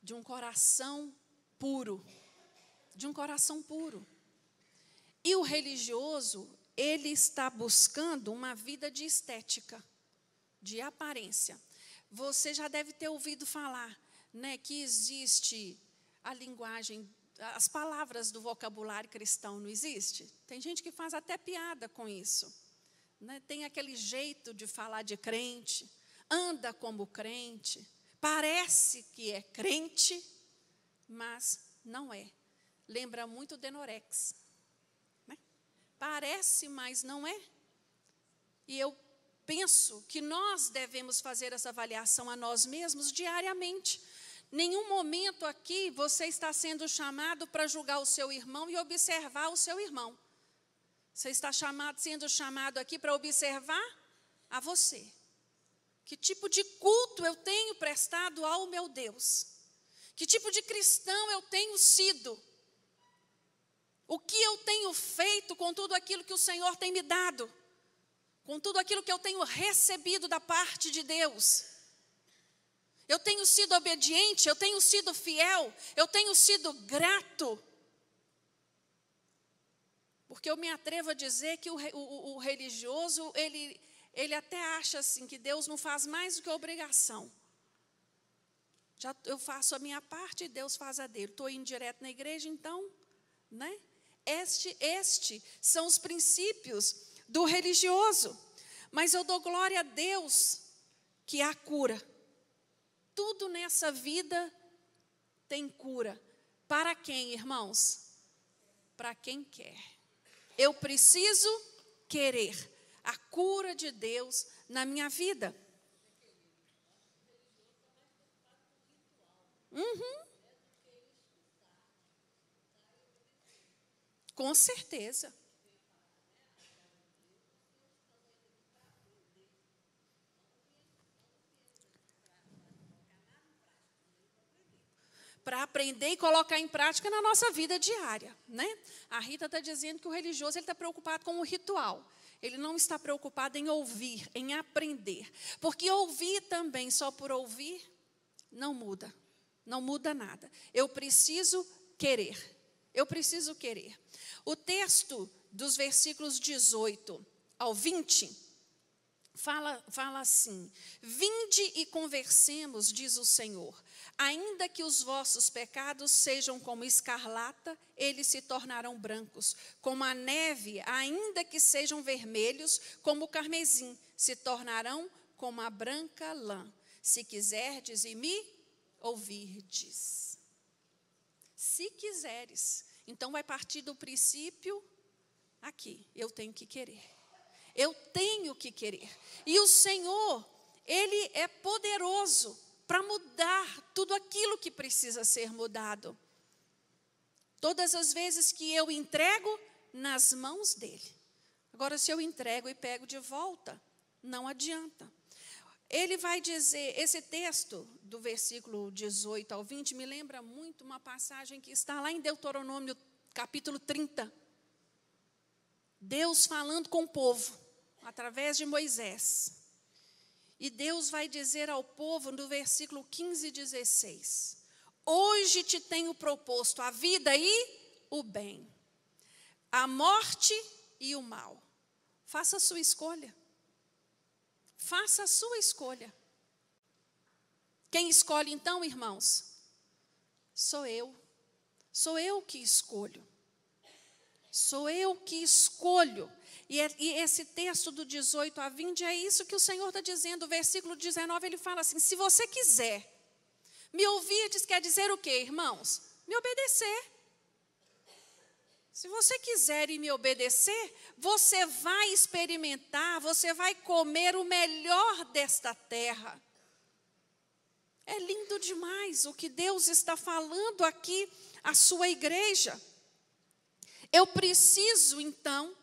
de um coração puro, de um coração puro. E o religioso, ele está buscando uma vida de estética, de aparência. Você já deve ter ouvido falar, né, que existe a linguagem, as palavras do vocabulário cristão, não existe? Tem gente que faz até piada com isso. Né? Tem aquele jeito de falar de crente, anda como crente, parece que é crente, mas não é. Lembra muito Denorex. Né? Parece, mas não é. E eu penso que nós devemos fazer essa avaliação a nós mesmos diariamente. Nenhum momento aqui você está sendo chamado para julgar o seu irmão e observar o seu irmão. Você está sendo chamado aqui para observar a você. Que tipo de culto eu tenho prestado ao meu Deus? Que tipo de cristão eu tenho sido? O que eu tenho feito com tudo aquilo que o Senhor tem me dado? Com tudo aquilo que eu tenho recebido da parte de Deus? Eu tenho sido obediente, eu tenho sido fiel, eu tenho sido grato. Porque eu me atrevo a dizer que o religioso, ele até acha assim, que Deus não faz mais do que obrigação. Eu faço a minha parte e Deus faz a dele. Estou indo direto na igreja, então, né? Este são os princípios do religioso. Mas eu dou glória a Deus que há cura. Tudo nessa vida tem cura. Para quem, irmãos? Para quem quer. Eu preciso querer a cura de Deus na minha vida. Com certeza. Para aprender e colocar em prática na nossa vida diária, né? A Rita está dizendo que o religioso está preocupado com o ritual. Ele não está preocupado em ouvir, em aprender. Porque ouvir também, só por ouvir, não muda. Não muda nada. Eu preciso querer. Eu preciso querer. O texto dos versículos 18 ao 20... Fala assim: vinde e conversemos, diz o Senhor. Ainda que os vossos pecados sejam como escarlata, eles se tornarão brancos. Como a neve, ainda que sejam vermelhos, como o carmesim, se tornarão como a branca lã. Se quiserdes e me ouvirdes. Se quiseres. Então vai partir do princípio aqui, eu tenho que querer. Eu tenho que querer. E o Senhor, Ele é poderoso para mudar tudo aquilo que precisa ser mudado. Todas as vezes que eu entrego nas mãos dEle. Agora, se eu entrego e pego de volta, não adianta. Ele vai dizer, esse texto do versículo 18 ao 20, me lembra muito uma passagem que está lá em Deuteronômio, capítulo 30. Deus falando com o povo, através de Moisés. E Deus vai dizer ao povo, no versículo 15 e 16, hoje te tenho proposto a vida e o bem, a morte e o mal. Faça a sua escolha. Faça a sua escolha. Quem escolhe então, irmãos? Sou eu. Sou eu que escolho. Sou eu que escolho. E esse texto do 18 a 20 é isso que o Senhor está dizendo. O versículo 19, ele fala assim: se você quiser me ouvirdes, quer dizer o quê, irmãos? Me obedecer. Se você quiser me obedecer, você vai experimentar, você vai comer o melhor desta terra. É lindo demais o que Deus está falando aqui à sua igreja. Eu preciso, então,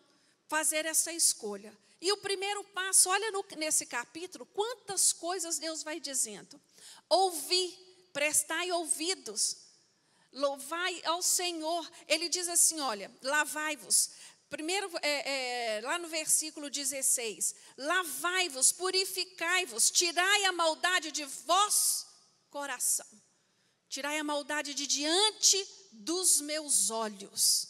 fazer essa escolha. E o primeiro passo, olha nesse capítulo, quantas coisas Deus vai dizendo. Ouvi, prestai ouvidos, louvai ao Senhor. Ele diz assim, olha, lavai-vos. Primeiro, lá no versículo 16, lavai-vos, purificai-vos, tirai a maldade de vós coração. Tirai a maldade de diante dos meus olhos.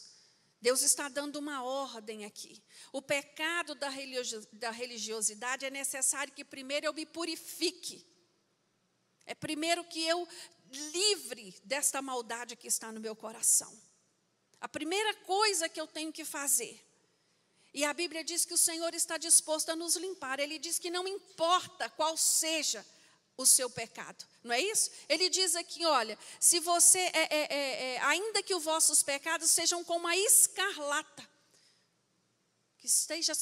Deus está dando uma ordem aqui. O pecado da religiosidade é necessário que primeiro eu me purifique. É primeiro que eu livre desta maldade que está no meu coração. A primeira coisa que eu tenho que fazer. E a Bíblia diz que o Senhor está disposto a nos limpar. Ele diz que não importa qual seja o seu pecado, não é isso? Ele diz aqui, olha, se você, ainda que os vossos pecados sejam como a escarlata, que esteja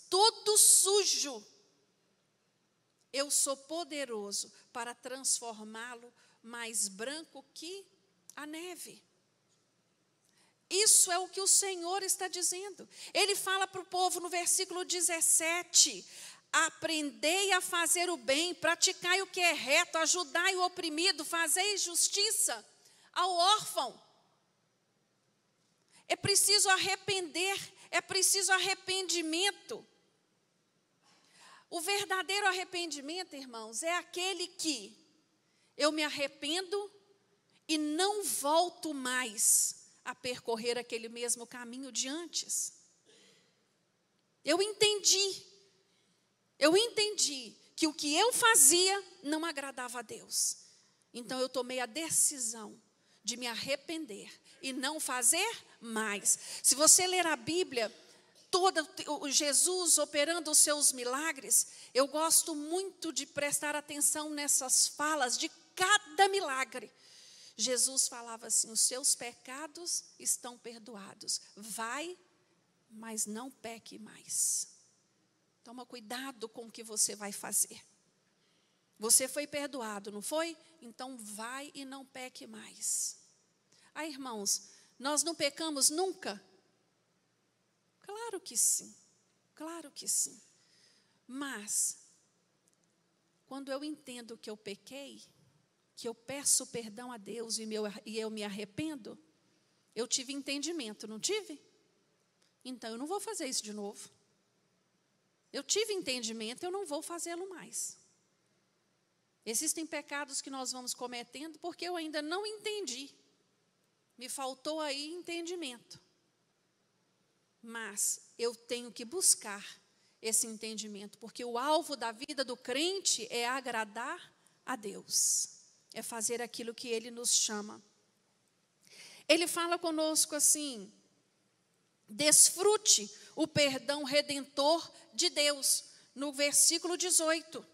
todo sujo, eu sou poderoso para transformá-lo mais branco que a neve. Isso é o que o Senhor está dizendo. Ele fala para o povo no versículo 17, aprendei a fazer o bem, praticai o que é reto, ajudai o oprimido, fazei justiça ao órfão. É preciso arrepender, é preciso arrependimento. O verdadeiro arrependimento, irmãos, é aquele que eu me arrependo e não volto mais a percorrer aquele mesmo caminho de antes. Eu entendi que o que eu fazia não agradava a Deus. Então eu tomei a decisão de me arrepender e não fazer mais. Se você ler a Bíblia, Jesus operando os seus milagres, eu gosto muito de prestar atenção nessas falas de cada milagre. Jesus falava assim, os seus pecados estão perdoados. Vai, mas não peque mais. Toma cuidado com o que você vai fazer. Você foi perdoado, não foi? Então vai e não peque mais. Ah, irmãos, nós não pecamos nunca? Claro que sim, claro que sim. Mas, quando eu entendo que eu pequei, que eu peço perdão a Deus e eu me arrependo, eu tive entendimento, não tive? Então eu não vou fazer isso de novo. Eu tive entendimento, eu não vou fazê-lo mais. Existem pecados que nós vamos cometendo porque eu ainda não entendi. Me faltou aí entendimento. Mas eu tenho que buscar esse entendimento, porque o alvo da vida do crente é agradar a Deus. É fazer aquilo que Ele nos chama. Ele fala conosco assim, desfrute o perdão redentor de Deus, no versículo 18,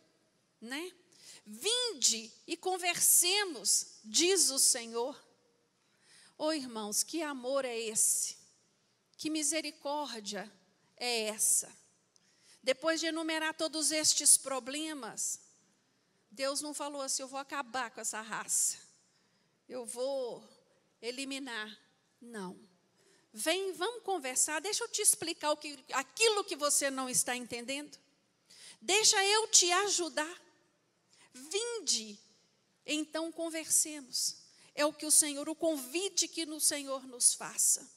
né? Vinde e conversemos, diz o Senhor. Oh, irmãos, que amor é esse? Que misericórdia é essa? Depois de enumerar todos estes problemas, Deus não falou assim, eu vou acabar com essa raça, eu vou eliminar. Não. Vem, vamos conversar, deixa eu te explicar aquilo que você não está entendendo. Deixa eu te ajudar. Vinde, então conversemos. É o que o convite que o Senhor nos faça.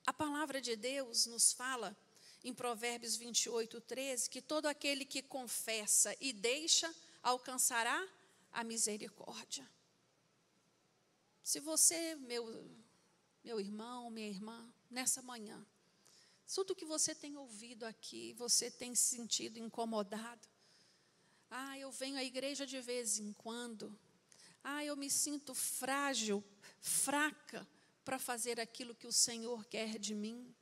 A palavra de Deus nos fala, em Provérbios 28, 13, que todo aquele que confessa e deixa, alcançará a misericórdia. Se você, meu irmão, minha irmã, nessa manhã, tudo que você tem ouvido aqui, você tem se sentido incomodado. Ah, eu venho à igreja de vez em quando. Eu me sinto frágil, fraca para fazer aquilo que o Senhor quer de mim.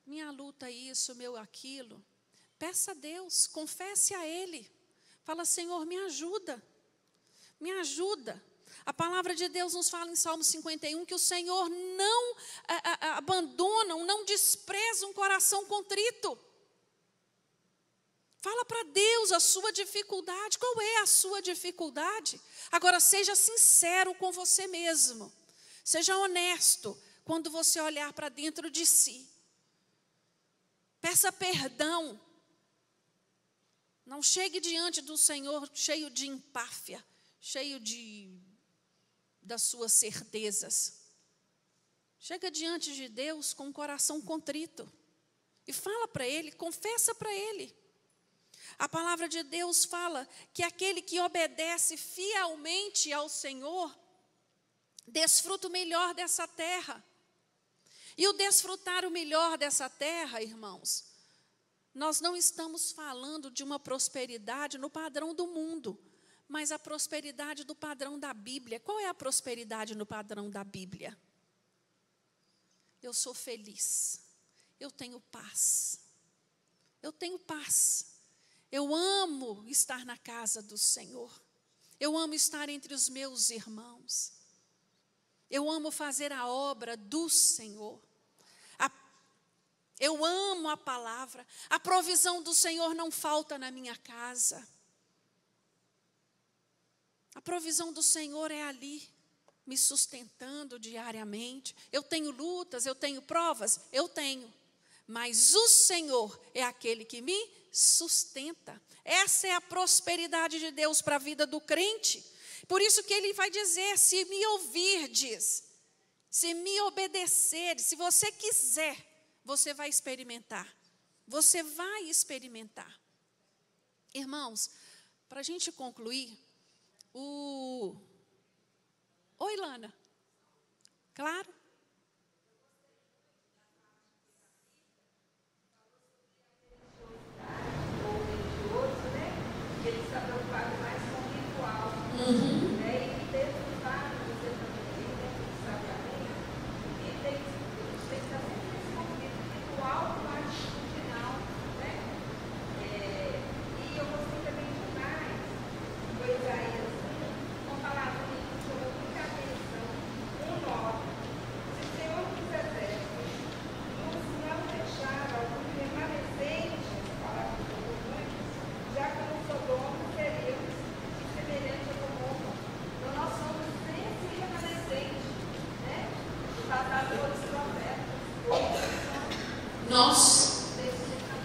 Minha luta é isso, meu aquilo. Peça a Deus, confesse a Ele. Fala, Senhor, me ajuda. Me ajuda. A palavra de Deus nos fala em Salmo 51 que o Senhor não abandona, não despreza um coração contrito. Fala para Deus a sua dificuldade. Qual é a sua dificuldade? Agora, seja sincero com você mesmo. Seja honesto quando você olhar para dentro de si. Peça perdão. Não chegue diante do Senhor cheio de empáfia, cheio das suas certezas. Chega diante de Deus com o coração contrito. E fala para Ele, confessa para Ele. A palavra de Deus fala que aquele que obedece fielmente ao Senhor, desfruta o melhor dessa terra. E o desfrutar o melhor dessa terra, irmãos, nós não estamos falando de uma prosperidade no padrão do mundo, mas a prosperidade do padrão da Bíblia. Qual é a prosperidade no padrão da Bíblia? Eu sou feliz, eu tenho paz, eu tenho paz. Eu amo estar na casa do Senhor. Eu amo estar entre os meus irmãos. Eu amo fazer a obra do Senhor. Eu amo a palavra. A provisão do Senhor não falta na minha casa. A provisão do Senhor é ali, me sustentando diariamente. Eu tenho lutas, eu tenho provas, eu tenho. Mas o Senhor é aquele que me sustenta. Essa é a prosperidade de Deus para a vida do crente. Por isso que Ele vai dizer, se me ouvirdes, se me obedecer, se você quiser, você vai experimentar. Você vai experimentar. Irmãos, para a gente concluir, Oi, Lana. Claro.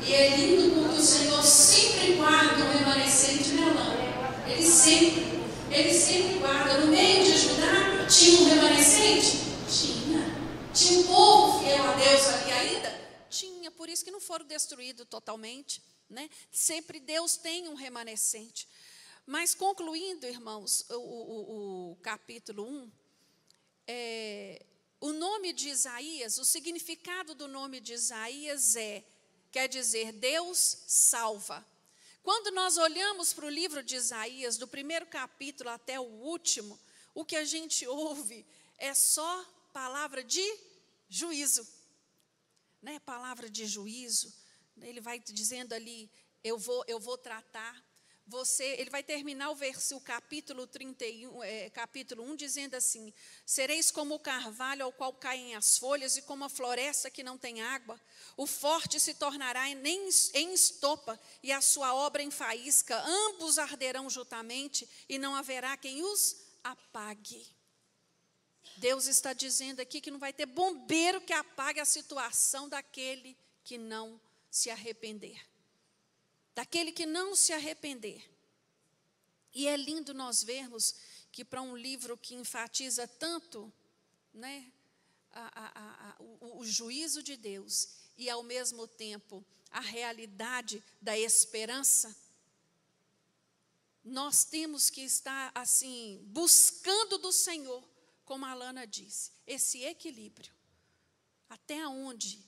E é lindo porque o Senhor sempre guarda o remanescente, né, Lana? Ele sempre guarda. No meio de Judá, tinha um remanescente? Tinha um povo fiel a Deus ali ainda? Tinha, por isso que não foram destruídos totalmente, né? Sempre Deus tem um remanescente. Mas concluindo, irmãos, o capítulo 1, o nome de Isaías, o significado do nome de Isaías quer dizer Deus salva. Quando nós olhamos para o livro de Isaías, do primeiro capítulo até o último, o que a gente ouve é só palavra de juízo, né? Palavra de juízo. Ele vai dizendo ali, eu vou tratar você. Ele vai terminar o capítulo 31, capítulo 1, dizendo assim: sereis como o carvalho ao qual caem as folhas e como a floresta que não tem água. O forte se tornará em estopa e a sua obra em faísca. Ambos arderão juntamente e não haverá quem os apague. Deus está dizendo aqui que não vai ter bombeiro que apague a situação daquele que não se arrepender. Daquele que não se arrepender. E é lindo nós vermos que para um livro que enfatiza tanto, né, o juízo de Deus e ao mesmo tempo a realidade da esperança, nós temos que estar assim, buscando do Senhor, como a Lana disse, esse equilíbrio. Até onde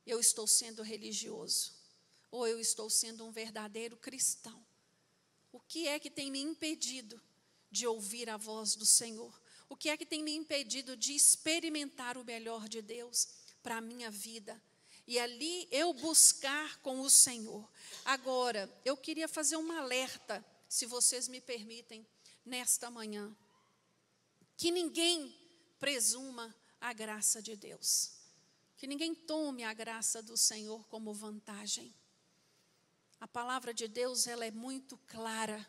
eu estou sendo religioso? Ou eu estou sendo um verdadeiro cristão? O que é que tem me impedido de ouvir a voz do Senhor? O que é que tem me impedido de experimentar o melhor de Deus para a minha vida? E ali eu buscar com o Senhor. Agora, eu queria fazer um alerta, se vocês me permitem, nesta manhã. Que ninguém presuma a graça de Deus. Que ninguém tome a graça do Senhor como vantagem. A palavra de Deus, ela é muito clara.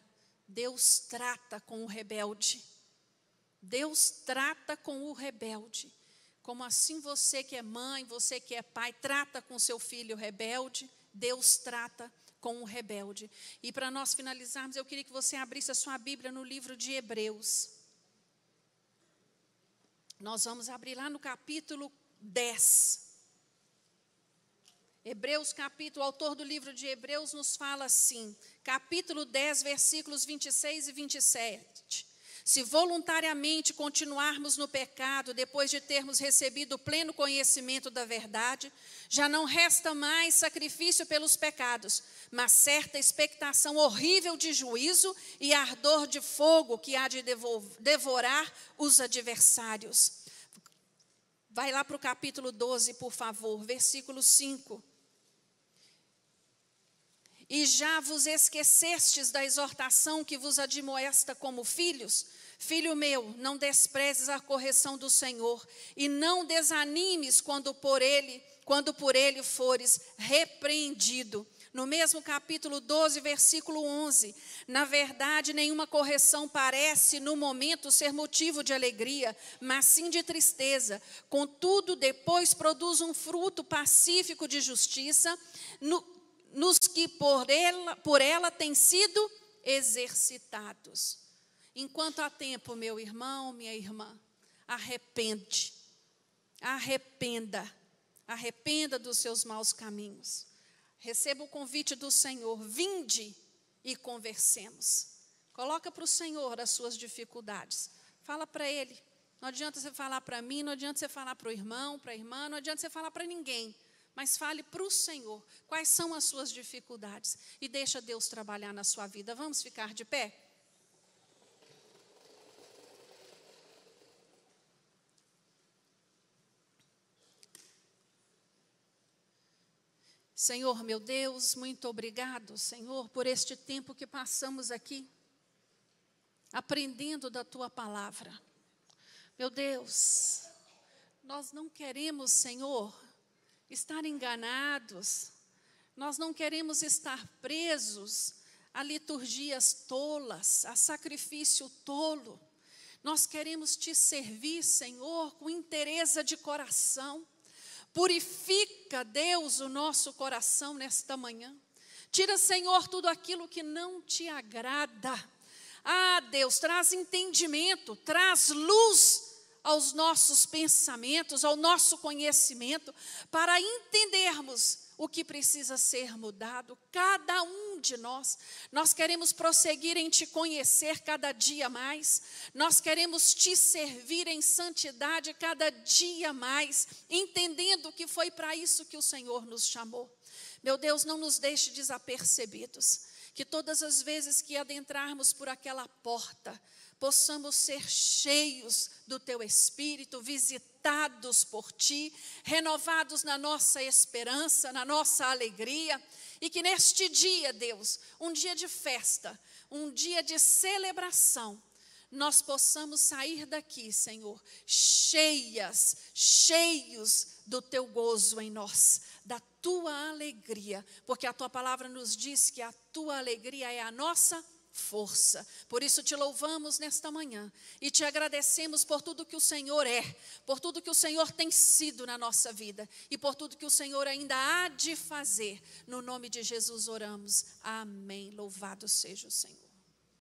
Deus trata com o rebelde. Deus trata com o rebelde. Como assim você que é mãe, você que é pai, trata com seu filho rebelde, Deus trata com o rebelde. E para nós finalizarmos, eu queria que você abrisse a sua Bíblia no livro de Hebreus. Nós vamos abrir lá no capítulo 10. Hebreus capítulo, o autor do livro de Hebreus nos fala assim, capítulo 10, versículos 26 e 27. Se voluntariamente continuarmos no pecado, depois de termos recebido o pleno conhecimento da verdade, já não resta mais sacrifício pelos pecados, mas certa expectação horrível de juízo e ardor de fogo que há de devorar os adversários. Vai lá para o capítulo 12, por favor, versículo 5. E já vos esquecestes da exortação que vos admoesta como filhos? Filho meu, não desprezes a correção do Senhor, e não desanimes quando por ele fores repreendido. No mesmo capítulo 12, versículo 11, na verdade, nenhuma correção parece, no momento, ser motivo de alegria, mas sim de tristeza. Contudo, depois produz um fruto pacífico de justiça, nos que por ela têm sido exercitados. Enquanto há tempo, meu irmão, minha irmã, arrependa dos seus maus caminhos. Receba o convite do Senhor, vinde e conversemos. Coloca para o Senhor as suas dificuldades. Fala para Ele. Não adianta você falar para mim, não adianta você falar para o irmão, para a irmã, não adianta você falar para ninguém. Mas fale para o Senhor quais são as suas dificuldades e deixa Deus trabalhar na sua vida. Vamos ficar de pé? Senhor, meu Deus, muito obrigado, Senhor, por este tempo que passamos aqui, aprendendo da Tua palavra. Meu Deus, nós não queremos, Senhor, estar enganados, nós não queremos estar presos a liturgias tolas, a sacrifício tolo. Nós queremos Te servir, Senhor, com inteireza de coração. Purifica, Deus, o nosso coração nesta manhã. Tira, Senhor, tudo aquilo que não Te agrada. Ah, Deus, traz entendimento, traz luz aos nossos pensamentos, ao nosso conhecimento, para entendermos o que precisa ser mudado, cada um de nós. Nós queremos prosseguir em Te conhecer cada dia mais, nós queremos Te servir em santidade cada dia mais, entendendo que foi para isso que o Senhor nos chamou. Meu Deus, não nos deixe desapercebidos, que todas as vezes que adentrarmos por aquela porta, possamos ser cheios do Teu Espírito, visitados por Ti, renovados na nossa esperança, na nossa alegria, e que neste dia, Deus, um dia de festa, um dia de celebração, nós possamos sair daqui, Senhor, cheios do Teu gozo em nós, da Tua alegria, porque a Tua palavra nos diz que a Tua alegria é a nossa força. Por isso Te louvamos nesta manhã e Te agradecemos por tudo que o Senhor é, por tudo que o Senhor tem sido na nossa vida e por tudo que o Senhor ainda há de fazer. No nome de Jesus oramos. Amém. Louvado seja o Senhor.